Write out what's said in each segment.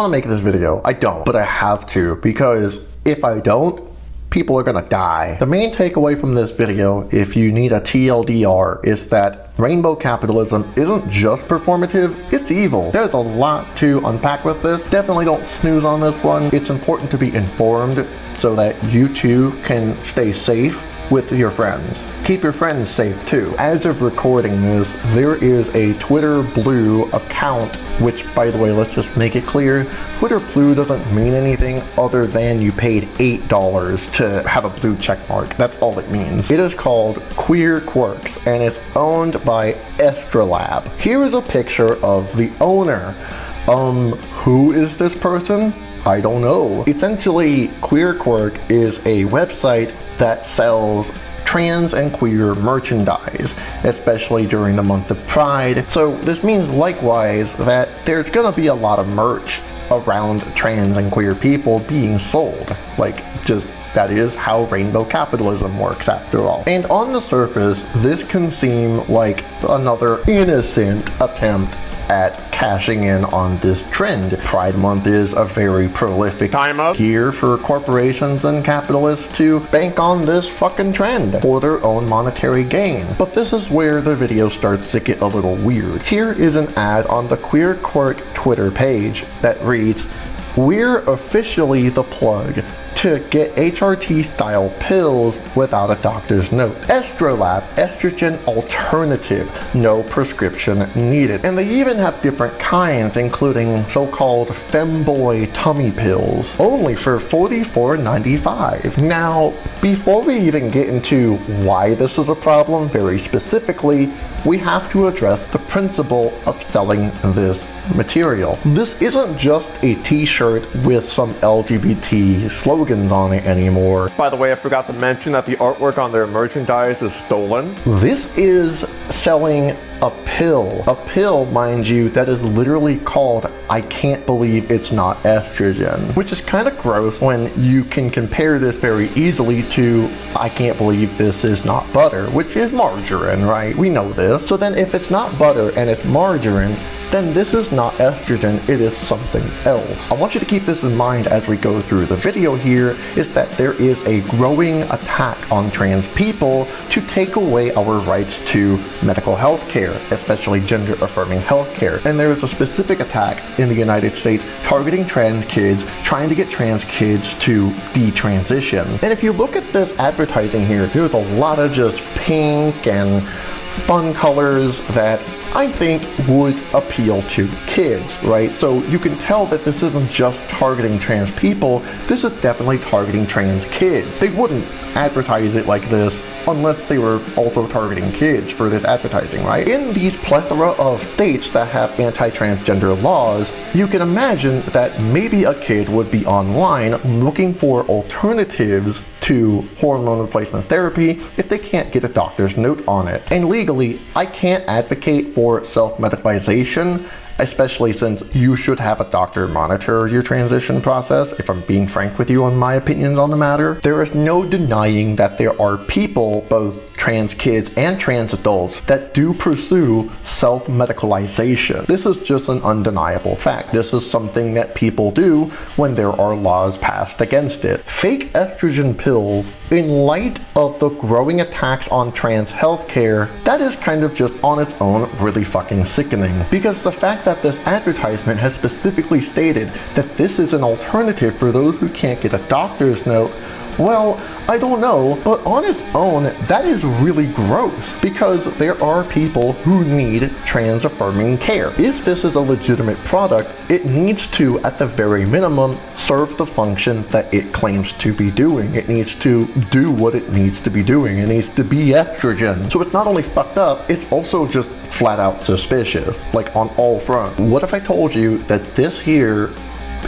want to make this video. I don't, but I have to, because if I don't, people are gonna die. The main takeaway from this video, if you need a TLDR, is that rainbow capitalism isn't just performative, it's evil. There's a lot to unpack with this. Definitely don't snooze on this one. It's important to be informed so that you too can stay safe with your friends. Keep your friends safe too. As of recording this, there is a Twitter Blue account, which, by the way, let's just make it clear, Twitter Blue doesn't mean anything other than you paid $8 to have a blue check mark. That's all it means. It is called QueerQuirks, and it's owned by Estrolab. Here is a picture of the owner. Who is this person? I don't know. Essentially, QueerQuirk is a website that sells trans and queer merchandise, especially during the month of Pride. So this means likewise that there's gonna be a lot of merch around trans and queer people being sold. Like, just that is how rainbow capitalism works after all. And on the surface, this can seem like another innocent attempt at cashing in on this trend. Pride Month is a very prolific time of year for corporations and capitalists to bank on this fucking trend for their own monetary gain. But this is where the video starts to get a little weird. Here is an ad on the QueerQuirk Twitter page that reads, "We're officially the plug to get HRT style pills without a doctor's note. Estrolab, estrogen alternative, no prescription needed." And they even have different kinds, including so-called femboy tummy pills, only for $44.95. Now, before we even get into why this is a problem very specifically, we have to address the principle of selling this material. This isn't just a t-shirt with some LGBT slogans on it anymore. By the way, I forgot to mention that the artwork on their merchandise is stolen. This is selling a pill. A pill, mind you, that is literally called "I can't believe it's not estrogen," which is kind of gross when you can compare this very easily to "I can't believe this is not butter," which is margarine, right? We know this. So then if it's not butter and it's margarine, then this is not estrogen, it is something else. I want you to keep this in mind as we go through the video here, is that there is a growing attack on trans people to take away our rights to medical health care, especially gender-affirming health care. And there is a specific attack in the United States targeting trans kids, trying to get trans kids to detransition. And if you look at this advertising here, there's a lot of just pink and fun colors that I think would appeal to kids, right? So you can tell that this isn't just targeting trans people, this is definitely targeting trans kids. They wouldn't advertise it like this unless they were also targeting kids for this advertising, right? In these plethora of states that have anti-transgender laws, you can imagine that maybe a kid would be online looking for alternatives to hormone replacement therapy if they can't get a doctor's note on it. And legally, I can't advocate for self-medicalization, especially since you should have a doctor monitor your transition process, if I'm being frank with you on my opinions on the matter. There is no denying that there are people, both trans kids and trans adults, that do pursue self-medicalization. This is just an undeniable fact. This is something that people do when there are laws passed against it. Fake estrogen pills, in light of the growing attacks on trans healthcare, that is kind of just on its own really fucking sickening. Because the fact that this advertisement has specifically stated that this is an alternative for those who can't get a doctor's note, well, I don't know, but on its own, that is really gross, because there are people who need trans-affirming care. If this is a legitimate product, it needs to, at the very minimum, serve the function that it claims to be doing. It needs to do what it needs to be doing. It needs to be estrogen. So it's not only fucked up, it's also just flat out suspicious, like on all fronts. What if I told you that this here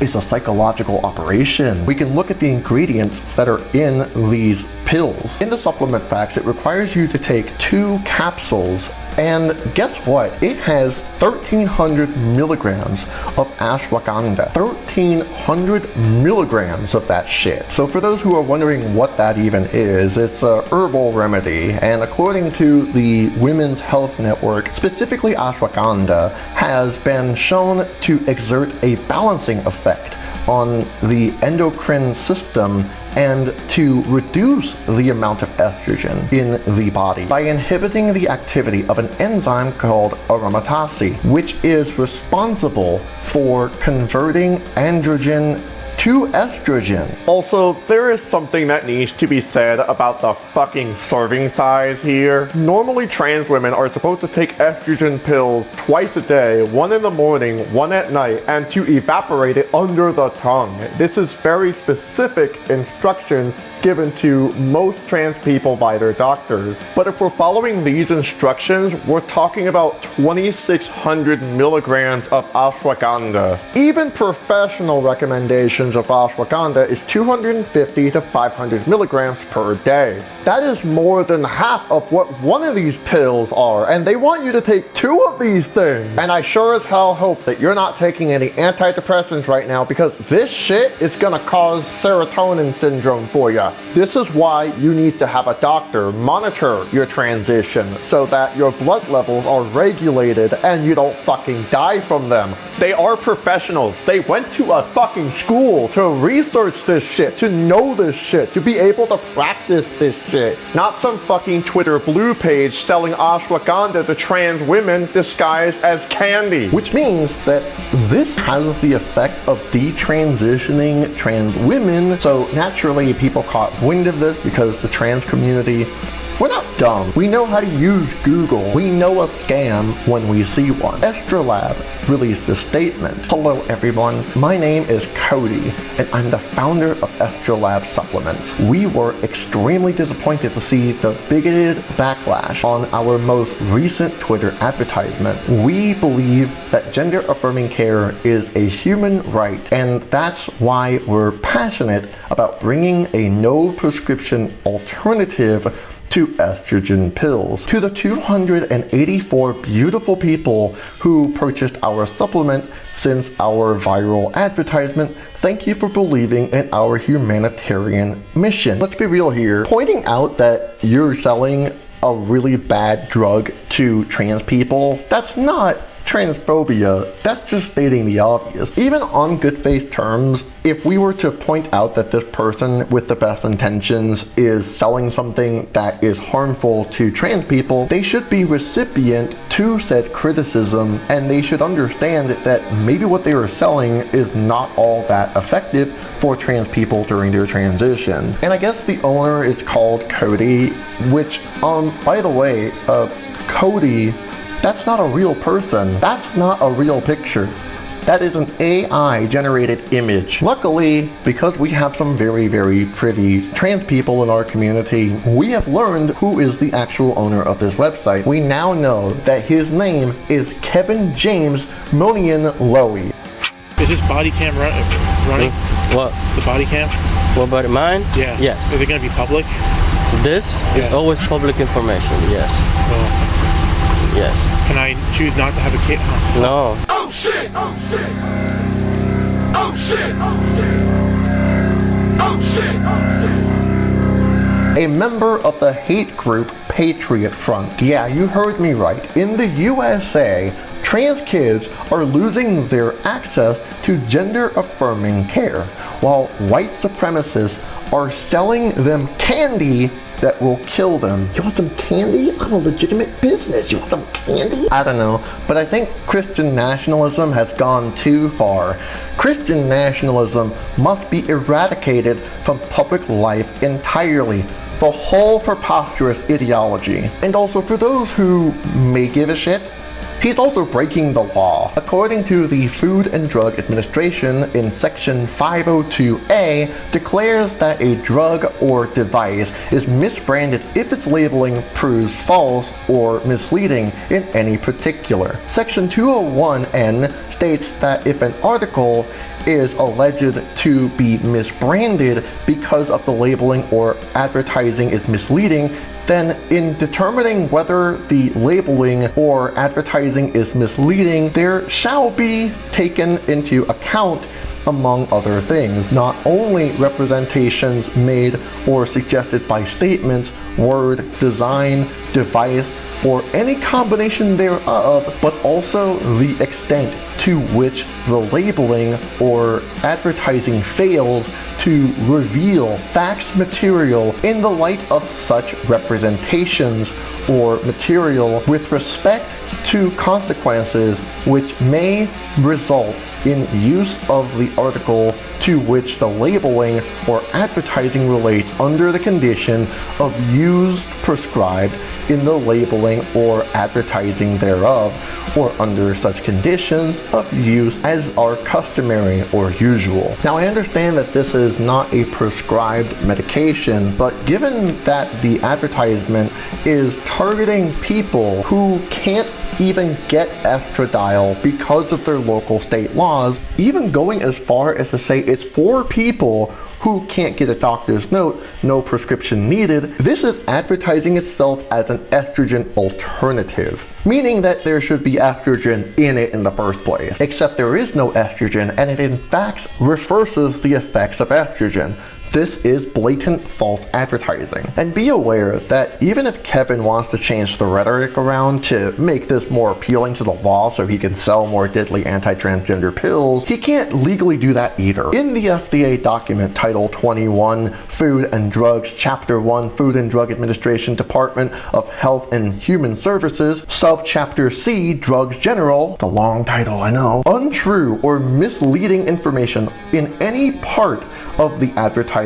is a psychological operation? We can look at the ingredients that are in these pills. In the supplement facts, it requires you to take 2 capsules, and guess what? It has 1,300 milligrams of ashwagandha. 1,300 milligrams of that shit. So for those who are wondering what that even is, it's a herbal remedy, and according to the Women's Health Network, specifically ashwagandha has been shown to exert a balancing effect on the endocrine system and to reduce the amount of estrogen in the body by inhibiting the activity of an enzyme called aromatase, which is responsible for converting androgen to estrogen. Also, there is something that needs to be said about the fucking serving size here. Normally, trans women are supposed to take estrogen pills twice a day, one in the morning, one at night, and to evaporate it under the tongue. This is very specific instructions given to most trans people by their doctors. But if we're following these instructions, we're talking about 2,600 milligrams of ashwagandha. Even professional recommendations of ashwagandha is 250 to 500 milligrams per day. That is more than half of what one of these pills are, and they want you to take 2 of these things. And I sure as hell hope that you're not taking any antidepressants right now, because this shit is gonna cause serotonin syndrome for you. This is why you need to have a doctor monitor your transition so that your blood levels are regulated and you don't fucking die from them. They are professionals. They went to a fucking school to research this shit, to know this shit, to be able to practice this shit. Not some fucking Twitter blue page selling ashwagandha to trans women disguised as candy. Which means that this has the effect of detransitioning trans women, so naturally people caught wind of this because the trans community, we're not dumb. We know how to use Google. We know a scam when we see one. Estrolab released a statement. Hello everyone, my name is Cody and I'm the founder of Estrolab Supplements. We were extremely disappointed to see the bigoted backlash on our most recent Twitter advertisement. We believe that gender affirming care is a human right, and that's why we're passionate about bringing a no prescription alternative to estrogen pills. To the 284 beautiful people who purchased our supplement since our viral advertisement, thank you for believing in our humanitarian mission. Let's be real here. Pointing out that you're selling a really bad drug to trans people, that's not transphobia, that's just stating the obvious. Even on good faith terms, if we were to point out that this person with the best intentions is selling something that is harmful to trans people, they should be recipient to said criticism, and they should understand that maybe what they are selling is not all that effective for trans people during their transition. And I guess the owner is called Cody, which, by the way, Cody, that's not a real person. That's not a real picture. That is an AI generated image. Luckily, because we have some very, very privy trans people in our community, we have learned who is the actual owner of this website. We now know that his name is Kevin James Monian Lowy. Is this body cam running? What? The body cam? What about mine? Yeah. Yes. Is it going to be public? This is always public information, yes. Oh. Yes. Can I choose not to have a kid? No. Oh shit! Oh shit! Oh shit! Oh shit! Oh shit! Oh shit! A member of the hate group Patriot Front. Yeah, you heard me right. In the USA, trans kids are losing their access to gender-affirming care, while white supremacists are selling them candy that will kill them. You want some candy? I'm a legitimate business. You want some candy? I don't know, but I think Christian nationalism has gone too far. Christian nationalism must be eradicated from public life entirely. The whole preposterous ideology. And also, for those who may give a shit, He's also breaking the law. According to the Food and Drug Administration in Section 502A, declares that a drug or device is misbranded if its labeling proves false or misleading in any particular. Section 201N states that if an article is alleged to be misbranded because of the labeling or advertising is misleading, then in determining whether the labeling or advertising is misleading, there shall be taken into account, among other things, not only representations made or suggested by statements, word, design, device, or any combination thereof, but also the extent to which the labeling or advertising fails to reveal facts material in the light of such representations or material with respect to consequences which may result in use of the article to which the labeling or advertising relates under the condition of use prescribed in the labeling or advertising thereof, or under such conditions of use as are customary or usual. Now, I understand that this is not a prescribed medication, but given that the advertisement is targeting people who can't even get estradiol because of their local state laws, even going as far as to say it's for people who can't get a doctor's note, no prescription needed, this is advertising itself as an estrogen alternative, meaning that there should be estrogen in it in the first place, except there is no estrogen, and it in fact reverses the effects of estrogen. This is blatant false advertising. And be aware that even if Kevin wants to change the rhetoric around to make this more appealing to the law so he can sell more deadly anti-transgender pills, he can't legally do that either. In the FDA document Title 21, Food and Drugs, Chapter 1, Food and Drug Administration, Department of Health and Human Services, Subchapter C, Drugs General, the long title I know, untrue or misleading information in any part of the advertisement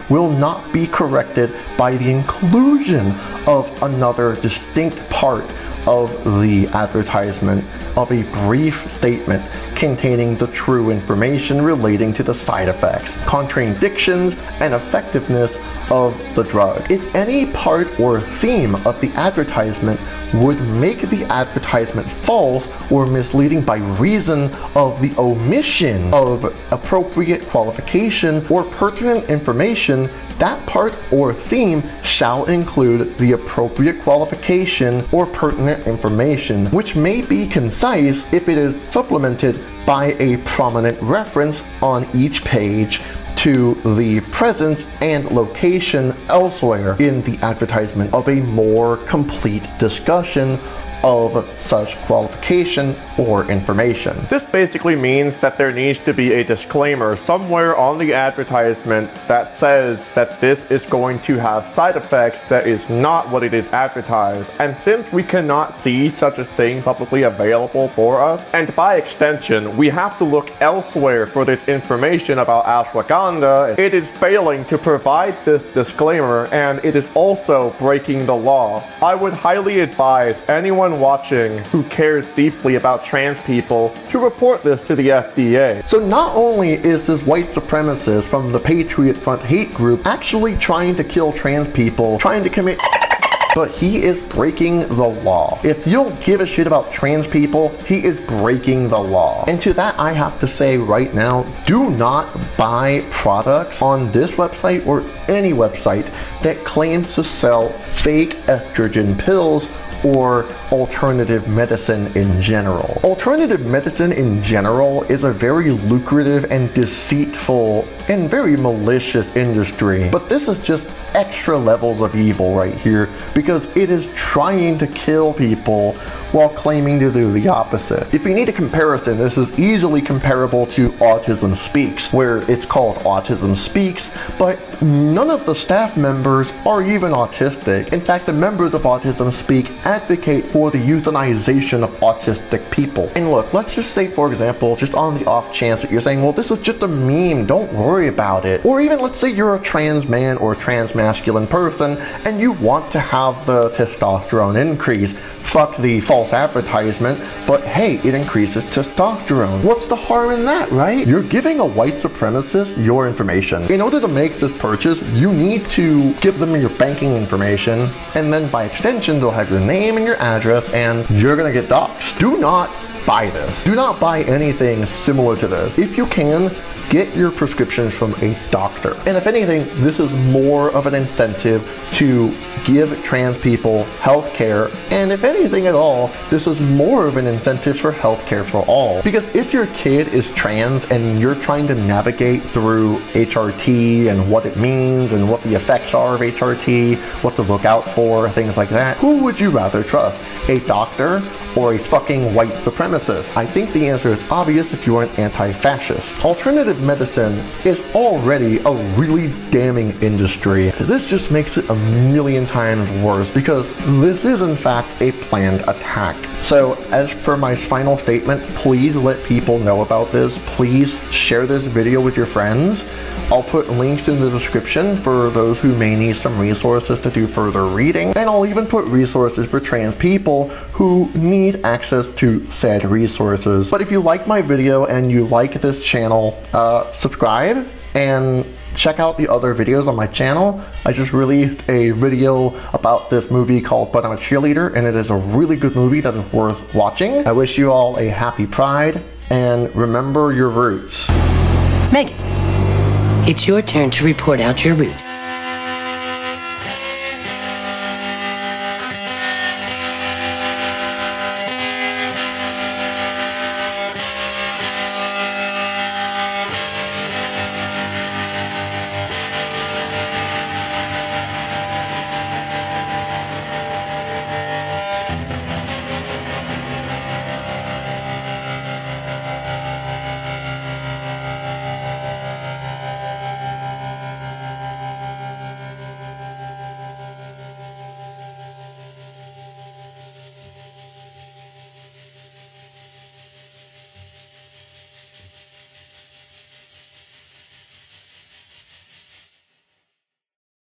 will not be corrected by the inclusion of another distinct part of the advertisement of a brief statement containing the true information relating to the side effects, contraindictions, and effectiveness of the drug. If any part or theme of the advertisement would make the advertisement false or misleading by reason of the omission of appropriate qualification or pertinent information, that part or theme shall include the appropriate qualification or pertinent information, which may be concise if it is supplemented by a prominent reference on each page to the presence and location elsewhere in the advertisement of a more complete discussion of such qualification or information. This basically means that there needs to be a disclaimer somewhere on the advertisement that says that this is going to have side effects that is not what it is advertised. And since we cannot see such a thing publicly available for us, and by extension, we have to look elsewhere for this information about ashwagandha, it is failing to provide this disclaimer, and it is also breaking the law. I would highly advise anyone watching who cares deeply about trans people to report this to the FDA. So not only is this white supremacist from the Patriot Front hate group actually trying to kill trans people, trying to commit, but he is breaking the law. If you don't give a shit about trans people, he is breaking the law. And to that I have to say right now, do not buy products on this website or any website that claims to sell fake estrogen pills or alternative medicine in general. Alternative medicine in general is a very lucrative and deceitful and very malicious industry, but this is just extra levels of evil right here because it is trying to kill people while claiming to do the opposite. If you need a comparison, this is easily comparable to Autism Speaks, where it's called Autism Speaks, but none of the staff members are even autistic. In fact, the members of Autism Speak advocate for the euthanization of autistic people. And look, let's just say, for example, just on the off chance that you're saying, well, this is just a meme, don't worry about it. Or even let's say you're a trans man or trans masculine person and you want to have the testosterone increase. fuck the false advertisement, but hey, it increases testosterone. What's the harm in that, right? You're giving a white supremacist your information. In order to make this purchase, you need to give them your banking information, and then by extension, they'll have your name and your address, and you're gonna get doxxed. Do not buy this. Do not buy anything similar to this. If you can, get your prescriptions from a doctor. And if anything, this is more of an incentive to give trans people health care. And if anything at all, this is more of an incentive for health care for all. Because if your kid is trans and you're trying to navigate through HRT and what it means and what the effects are of HRT, what to look out for, things like that, who would you rather trust? A doctor or a fucking white supremacist? I think the answer is obvious if you are an anti-fascist. Alternative medicine is already a really damning industry. This just makes it a million times worse because this is in fact a planned attack. So as per my final statement, please let people know about this. Please share this video with your friends. I'll put links in the description for those who may need some resources to do further reading, and I'll even put resources for trans people who need access to said resources. But if you like my video and you like this channel, subscribe and check out the other videos on my channel. I just released a video about this movie called But I'm a Cheerleader, and it is a really good movie that is worth watching. I wish you all a happy Pride, and remember your roots. Megan, it's your turn to report out your route.